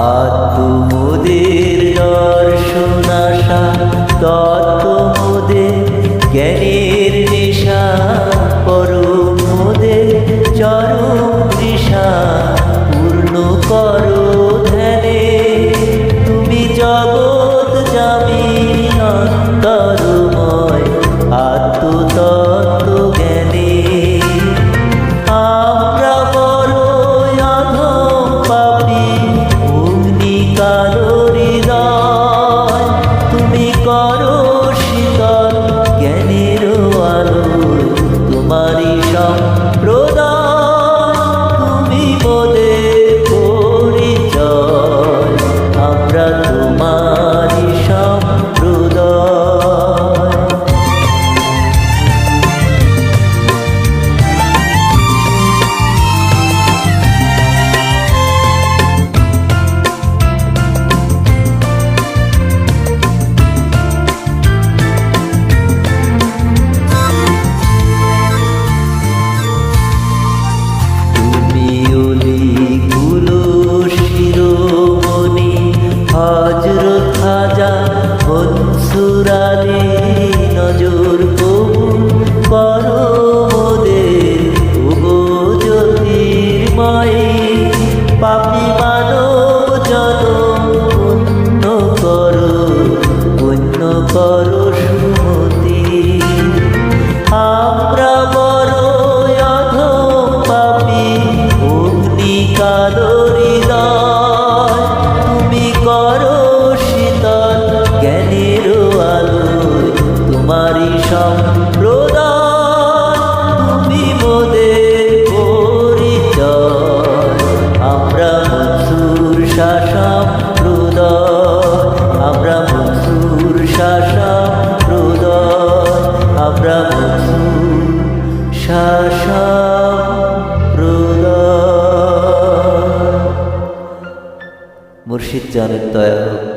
আত্মমোদের দর্শন আশা তত্ত্বমোদের জ্ঞানের নেশা পরমোদের চরম তৃষা পূর্ণ করো ধ্যানে তুমি জগৎ যাবি অন্তরময় আত্মতত্ত্ব জ্ঞানে আমরা বড় অধম পাপী অগ্নিকালো হৃদয় তুমি করো শীতল জ্ঞানের আলোয় তোমারই সম্প্রদায় তুমি মোদের পরিচয় আমরা তোমারই সম্প্রদায়। হযরত খাজা মনসুর আলী নজর কবুল করো মোদের ওগো জ্যোতির্ময়ী পাপী মানব জনম পুণ্য করো সুমতি আমরা বড় অধম পাপী অগ্নিকালো হৃদয় তুমি করো শীতল জ্ঞানের আলোয় তোমারই সম্প্রদায় তুমি মোদের পরিচয় আমরা মনসুর শাহ সম্প্রদায় আমরা মনসুর শাহ সম্প্রদায় আমরা মনসুর শাহ সম্প্রদায়। মুর্শিদ জানের দয়া হোক।